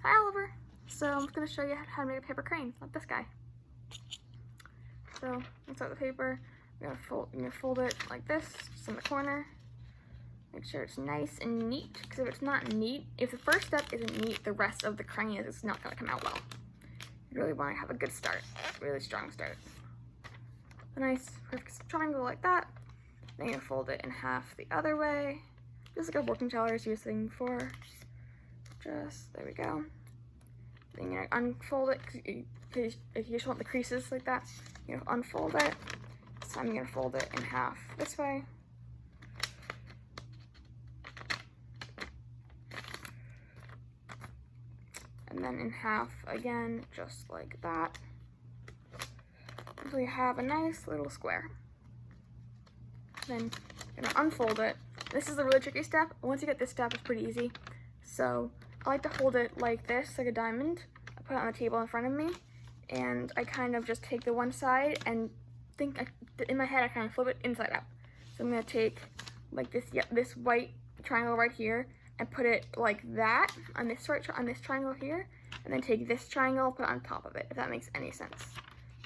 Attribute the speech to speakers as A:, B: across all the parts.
A: Hi Oliver. So I'm just going to show you how to make a paper crane, like this guy. So let's start the paper. You're gonna fold it like this, just in the corner. Make sure it's nice and neat, because if it's not neat, if the first step isn't neat, the rest of the crane is not going to come out well. You really want to have a good start, really strong start. A nice perfect triangle like that. Then you're gonna fold it in half the other way, just like a working teller is using before. Just, there we go. Then you're gonna unfold it, because if you just want the creases like that, you know, unfold it. This time you're gonna fold it in half this way. And then in half again, just like that. Until you have a nice little square. Then you're gonna unfold it. This is a really tricky step. Once you get this step, it's pretty easy. So I like to hold it like this, like a diamond. I put it on the table in front of me, and I kind of just take the one side and in my head I kind of flip it inside out. So I'm gonna take like this white triangle right here and put it like that on this triangle here, and then take this triangle, put it on top of it, if that makes any sense.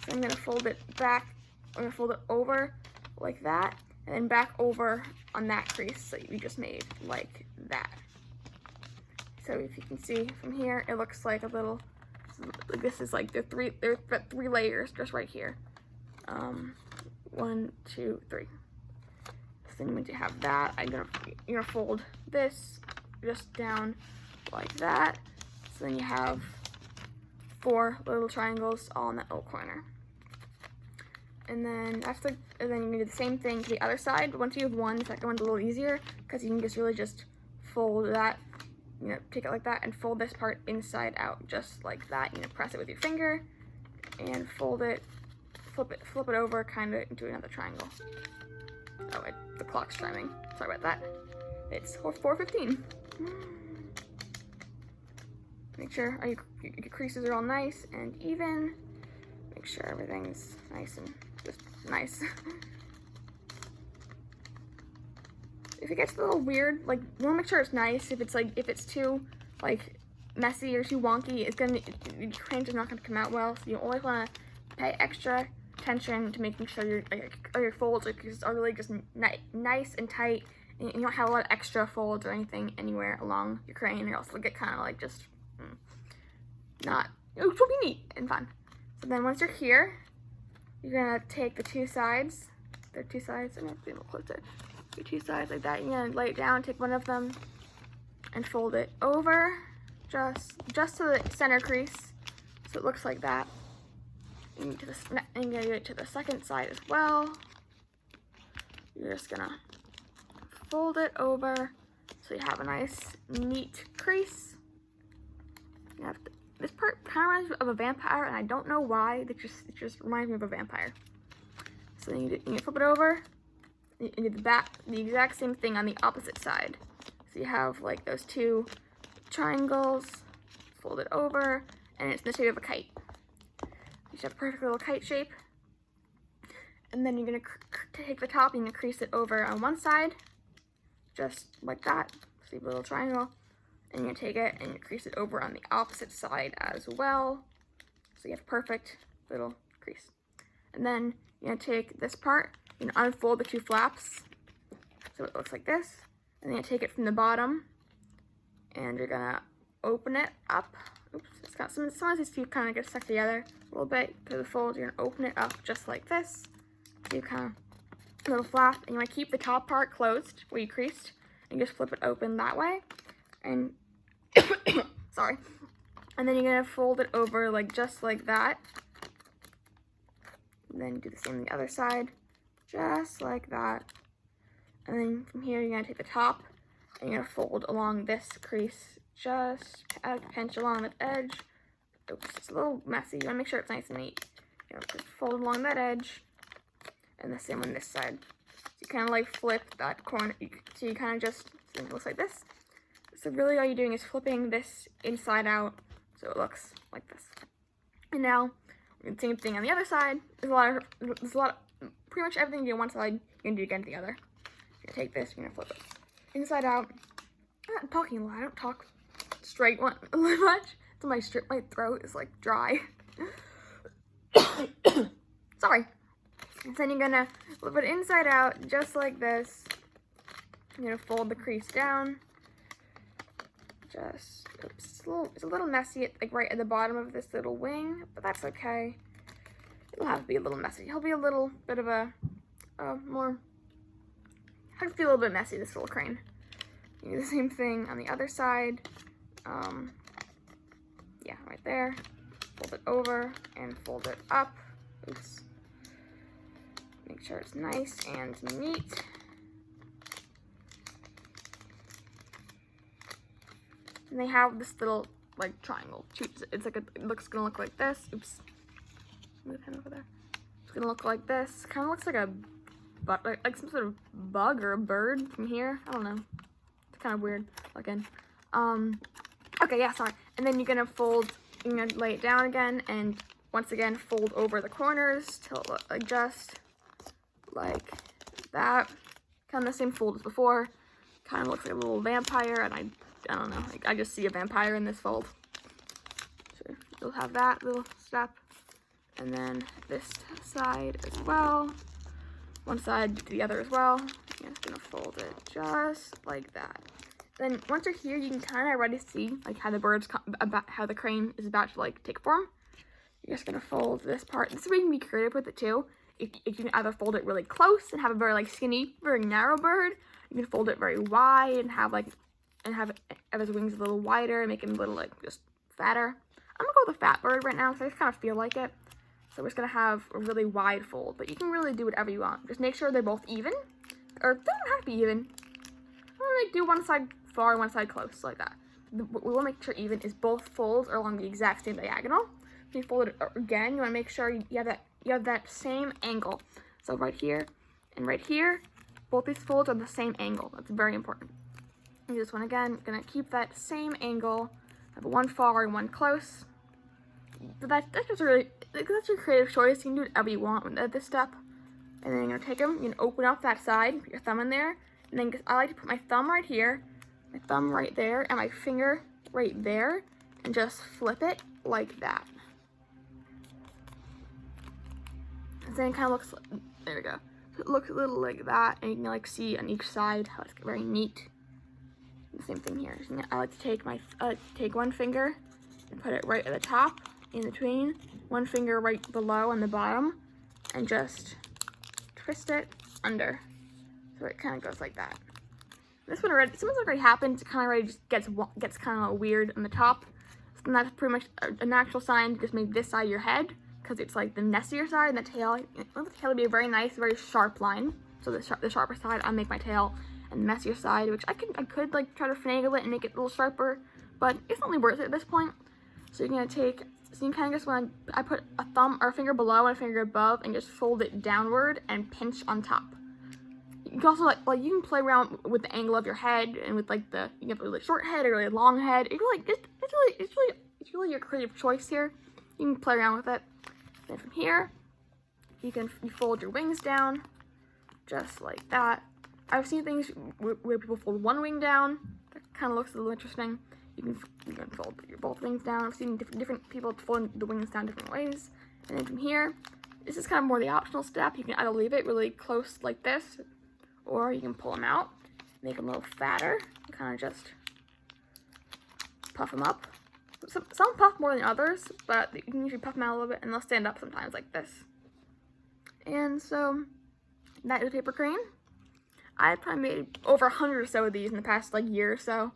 A: So I'm gonna fold it back, I'm gonna fold it over like that, and then back over on that crease that you just made, like that. So if you can see from here, it looks like a little, this is like there's three layers just right here. 1, 2, 3. So then once you have that, you're gonna fold this just down like that. So then you have 4 little triangles all in that little corner. And then and then you're gonna do the same thing to the other side. But once you have one, the second one's a little easier, because you can just really just fold that, you know, take it like that and fold this part inside out, just like that. You know, press it with your finger and fold it, flip it over, kind of into another triangle. Oh, the clock's chiming. Sorry about that. It's 4:15. Make sure your creases are all nice and even. Make sure everything's nice and just nice. If it gets a little weird, like, you want to make sure it's nice. If it's too like messy or too wonky, your crane's not gonna come out well. So you always want to pay extra attention to making sure your folds are really just nice and tight, and you don't have a lot of extra folds or anything anywhere along your crane, or else it'll get kind of like just not. It will be neat and fun. So then once you're here, you're gonna take the two sides. There are two sides. I'm gonna be a little closer. Your two sides like that. You're gonna lay it down, take one of them, and fold it over, just to the center crease, so it looks like that. And you're gonna do it to the second side as well. You're just gonna fold it over so you have a nice, neat crease. You have this part kind of reminds me of a vampire, and I don't know why. It just reminds me of a vampire. So then you flip it over. You do the exact same thing on the opposite side. So you have like those two triangles, fold it over, and it's in the shape of a kite. You should have a perfect little kite shape. And then you're gonna take the top and you're gonna crease it over on one side, just like that. So you have a little triangle. And you're gonna take it and you crease it over on the opposite side as well. So you have a perfect little crease. And then you're gonna take this part, you're gonna unfold the two flaps, so it looks like this. And then you take it from the bottom, and you're gonna open it up. Oops, it's got some of these two kind of get stuck together a little bit because of the fold. You're gonna open it up just like this. So you kind of little flap, and you wanna keep the top part closed where you creased, and just flip it open that way. And sorry. And then you're gonna fold it over like just like that. And then do the same on the other side, just like that. And then from here, you're gonna take the top and you're gonna fold along this crease, just pinch along that edge. Oops, it's a little messy. You wanna make sure it's nice and neat. You know, just fold along that edge, and the same on this side. So you kind of like flip that corner. So you kind of just, so it looks like this. So really all you're doing is flipping this inside out so it looks like this. And now, same thing on the other side. There's a lot of, pretty much everything you do on one side, you're gonna do again to the other. You're gonna take this, you're gonna flip it inside out. I'm not talking a lot, I don't talk straight much. So my throat is like dry. Sorry. And then you're gonna flip it inside out, just like this. You're gonna fold the crease down. Just, oops, it's a little messy, like right at the bottom of this little wing, but that's okay. It'll have to be a little messy. He'll be a little bit of a, more, have to be a little bit messy, this little crane. You do the same thing on the other side. Yeah, right there. Fold it over and fold it up. Oops. Make sure it's nice and neat. And they have this little like triangle. It's like it looks gonna look like this. Oops. Move him over there. It's gonna look like this. Kind of looks like a, like some sort of bug or a bird from here. I don't know. It's kind of weird looking. Okay, yeah, sorry. And then you're gonna fold. You're gonna lay it down again, and once again fold over the corners till it looks like just like that. Kind of the same fold as before. Kind of looks like a little vampire, and I don't know. Like, I just see a vampire in this fold. So you'll have that little step, and then this side as well. One side to the other as well. You're just gonna fold it just like that. Then once you're here, you can kind of already see like how how the crane is about to like take form. You're just gonna fold this part. This is where you can be creative with it too. If you can either fold it really close and have a very like skinny, very narrow bird, you can fold it very wide and have his wings a little wider and make him a little like just fatter. I'm gonna go with a fat bird right now because I just kind of feel like it. So we're just gonna have a really wide fold, but you can really do whatever you want. Just make sure they're both even, or they don't have to be even. Like do one side far and one side close, like that. What we want to make sure even is both folds are along the exact same diagonal. If you fold it again, you want to make sure you have that same angle. So right here and right here, both these folds are the same angle. That's very important. And this one again, gonna keep that same angle. Have one far and one close. But that's just really, that's your creative choice. You can do whatever you want at this step. And then you're gonna take them, you can open up that side, put your thumb in there, and then I like to put my thumb right here, my thumb right there, and my finger right there, and just flip it like that. And then it kind of looks, there we go. So it looks a little like that, and you can like see on each side how it's very neat. The same thing here. I like to take one finger and put it right at the top, in between, one finger right below on the bottom, and just twist it under. So it kind of goes like that. This one already, something's already happened. It kind of already just gets kind of weird on the top. So that's pretty much a natural sign to just make this side your head, because it's like the messier side, and the tail. I want the tail to be a very nice, very sharp line. So the sharper side, I'll make my tail, and the messier side, which I could like try to finagle it and make it a little sharper, but it's not really worth it at this point. So you're gonna take, so you kind of just want to, I put a thumb or a finger below and a finger above, and just fold it downward and pinch on top. You can also like you can play around with the angle of your head and with like you have a really short head or a really long head. It's really your creative choice here. You can play around with it. Then from here, you fold your wings down, just like that. I've seen things where people fold one wing down. That kind of looks a little interesting. You can fold both wings down. I've seen different people fold the wings down different ways. And then from here, this is kind of more the optional step. You can either leave it really close like this, or you can pull them out, make them a little fatter, and kind of just puff them up. Some puff more than others, but you can usually puff them out a little bit, and they'll stand up sometimes like this. And so that is a paper crane. I probably made over 100 or so of these in the past like year or so.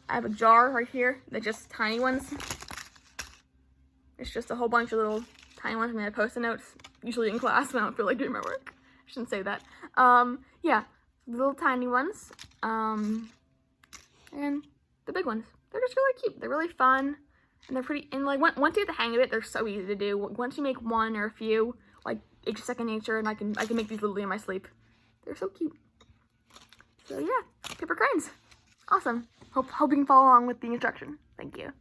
A: I have a jar right here. They're just tiny ones. It's just a whole bunch of little tiny ones. I made Post-it notes, usually in class when I don't feel like doing my work. I shouldn't say that. Yeah, little tiny ones. And the big ones. They're just really cute. They're really fun, and they're pretty. And like once you get the hang of it, they're so easy to do. Once you make one or a few, like it's just second nature, and I can make these literally in my sleep. They're so cute. So yeah, paper cranes. Awesome. Hope you can follow along with the instruction. Thank you.